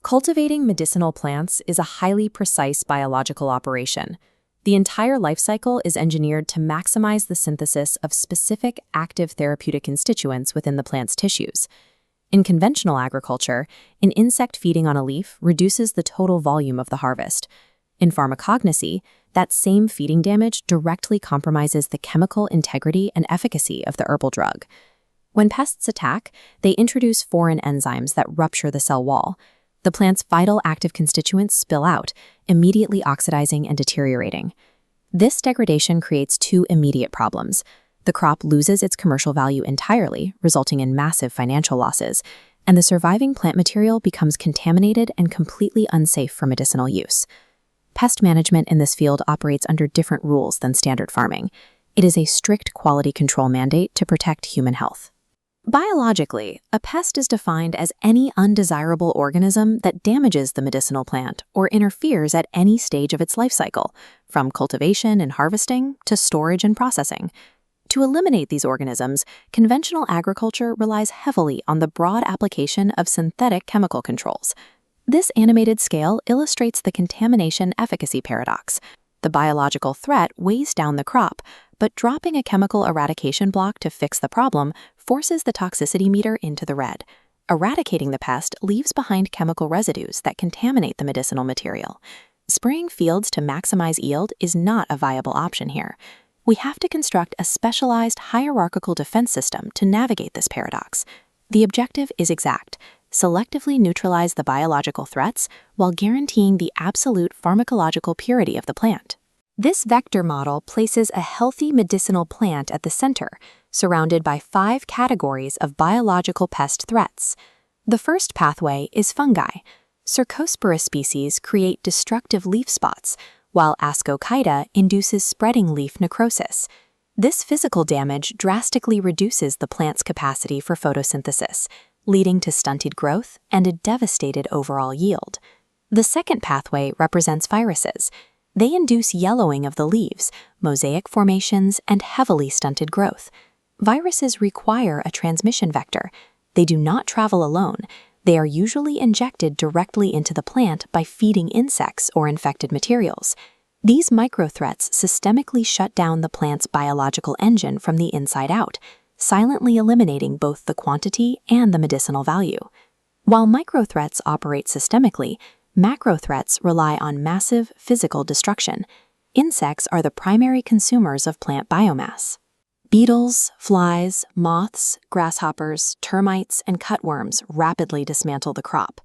Cultivating medicinal plants is a highly precise biological operation. The entire life cycle is engineered to maximize the synthesis of specific active therapeutic constituents within the plant's tissues. In conventional agriculture, an insect feeding on a leaf reduces the total volume of the harvest. In pharmacognosy, that same feeding damage directly compromises the chemical integrity and efficacy of the herbal drug. When pests attack, they introduce foreign enzymes that rupture the cell wall. The plant's vital active constituents spill out, immediately oxidizing and deteriorating. This degradation creates two immediate problems. The crop loses its commercial value entirely, resulting in massive financial losses, and the surviving plant material becomes contaminated and completely unsafe for medicinal use. Pest management in this field operates under different rules than standard farming. It is a strict quality control mandate to protect human health. Biologically, a pest is defined as any undesirable organism that damages the medicinal plant or interferes at any stage of its life cycle, from cultivation and harvesting to storage and processing. To eliminate these organisms, conventional agriculture relies heavily on the broad application of synthetic chemical controls. This animated scale illustrates the contamination efficacy paradox. The biological threat weighs down the crop, but dropping a chemical eradication block to fix the problem forces the toxicity meter into the red. Eradicating the pest leaves behind chemical residues that contaminate the medicinal material. Spraying fields to maximize yield is not a viable option here. We have to construct a specialized hierarchical defense system to navigate this paradox. The objective is exact: selectively neutralize the biological threats while guaranteeing the absolute pharmacological purity of the plant. This vector model places a healthy medicinal plant at the center, surrounded by 5 categories of biological pest threats. The first pathway is fungi. Cercospora species create destructive leaf spots, while Ascochyta induces spreading leaf necrosis. This physical damage drastically reduces the plant's capacity for photosynthesis, leading to stunted growth and a devastated overall yield. The second pathway represents viruses. They induce yellowing of the leaves, mosaic formations, and heavily stunted growth. Viruses require a transmission vector. They do not travel alone. They are usually injected directly into the plant by feeding insects or infected materials. These microthreats systemically shut down the plant's biological engine from the inside out, silently eliminating both the quantity and the medicinal value. While microthreats operate systemically, macrothreats rely on massive physical destruction. Insects are the primary consumers of plant biomass. Beetles, flies, moths, grasshoppers, termites, and cutworms rapidly dismantle the crop.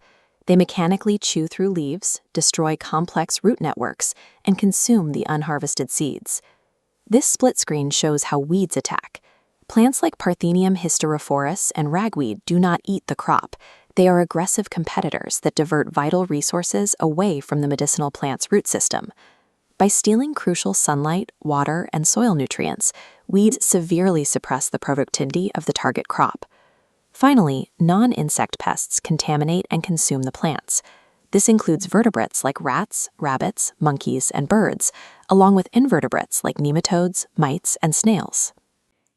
They mechanically chew through leaves, destroy complex root networks, and consume the unharvested seeds. This split screen shows how weeds attack. Plants like Parthenium hysterophorus and ragweed do not eat the crop. They are aggressive competitors that divert vital resources away from the medicinal plant's root system. By stealing crucial sunlight, water, and soil nutrients, weeds severely suppress the productivity of the target crop. Finally, non-insect pests contaminate and consume the plants. This includes vertebrates like rats, rabbits, monkeys, and birds, along with invertebrates like nematodes, mites, and snails.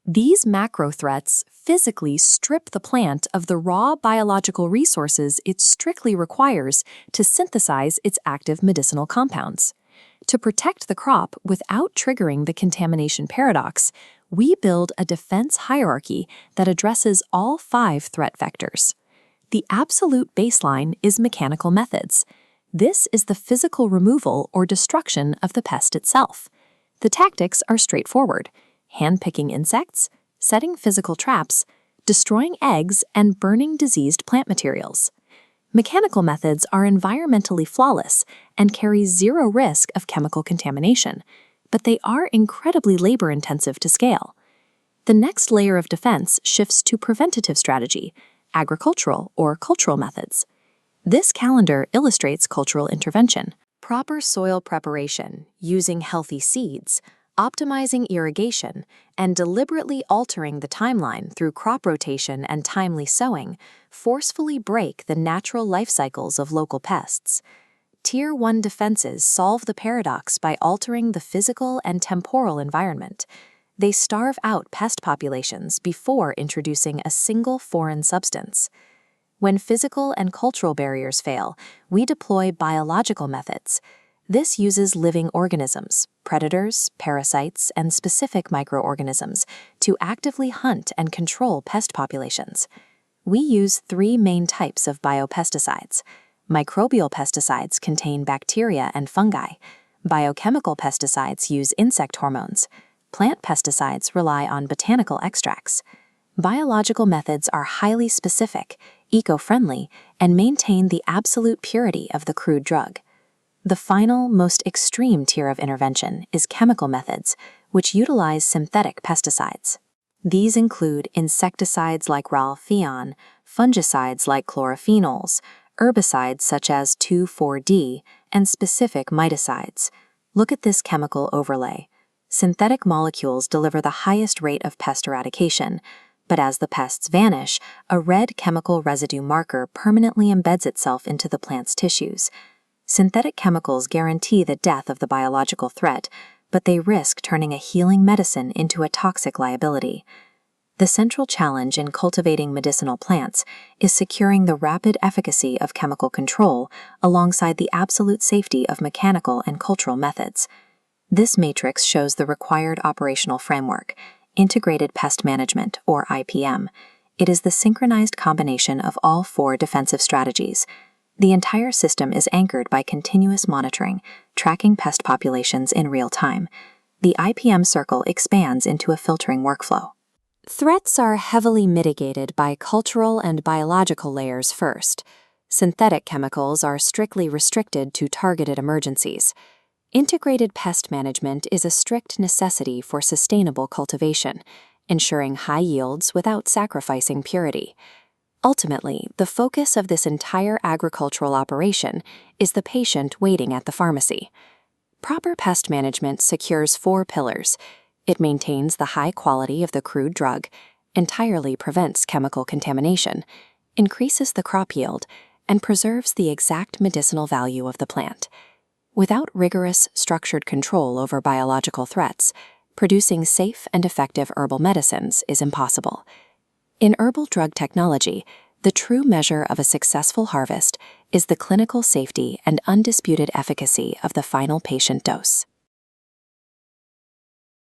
These macro threats physically strip the plant of the raw biological resources it strictly requires to synthesize its active medicinal compounds. To protect the crop without triggering the contamination paradox, we build a defense hierarchy that addresses all 5 threat vectors. The absolute baseline is mechanical methods. This is the physical removal or destruction of the pest itself. The tactics are straightforward: hand-picking insects, setting physical traps, destroying eggs, and burning diseased plant materials. Mechanical methods are environmentally flawless and carry 0 risk of chemical contamination, but they are incredibly labor-intensive to scale. The next layer of defense shifts to preventative strategy, agricultural or cultural methods. This calendar illustrates cultural intervention: proper soil preparation, using healthy seeds, optimizing irrigation, and deliberately altering the timeline through crop rotation and timely sowing forcefully break the natural life cycles of local pests. Tier 1 defenses solve the paradox by altering the physical and temporal environment. They starve out pest populations before introducing a single foreign substance. When physical and cultural barriers fail, we deploy biological methods. This uses living organisms, predators, parasites, and specific microorganisms to actively hunt and control pest populations. We use three main types of biopesticides. Microbial pesticides contain bacteria and fungi. Biochemical pesticides use insect hormones. Plant pesticides rely on botanical extracts. Biological methods are highly specific, eco-friendly, and maintain the absolute purity of the crude drug. The final, most extreme tier of intervention is chemical methods, which utilize synthetic pesticides. These include insecticides like ralphion, fungicides like chlorophenols, herbicides such as 2,4-D, and specific miticides. Look at this chemical overlay. Synthetic molecules deliver the highest rate of pest eradication, but as the pests vanish, a red chemical residue marker permanently embeds itself into the plant's tissues. Synthetic chemicals guarantee the death of the biological threat, but they risk turning a healing medicine into a toxic liability. The central challenge in cultivating medicinal plants is securing the rapid efficacy of chemical control alongside the absolute safety of mechanical and cultural methods. This matrix shows the required operational framework, Integrated Pest Management, or IPM. It is the synchronized combination of all four defensive strategies. The entire system is anchored by continuous monitoring, tracking pest populations in real time. The IPM circle expands into a filtering workflow. Threats are heavily mitigated by cultural and biological layers first. Synthetic chemicals are strictly restricted to targeted emergencies. Integrated pest management is a strict necessity for sustainable cultivation, ensuring high yields without sacrificing purity. Ultimately, the focus of this entire agricultural operation is the patient waiting at the pharmacy. Proper pest management secures four pillars. It maintains the high quality of the crude drug, entirely prevents chemical contamination, increases the crop yield, and preserves the exact medicinal value of the plant. Without rigorous, structured control over biological threats, producing safe and effective herbal medicines is impossible. In herbal drug technology, the true measure of a successful harvest is the clinical safety and undisputed efficacy of the final patient dose.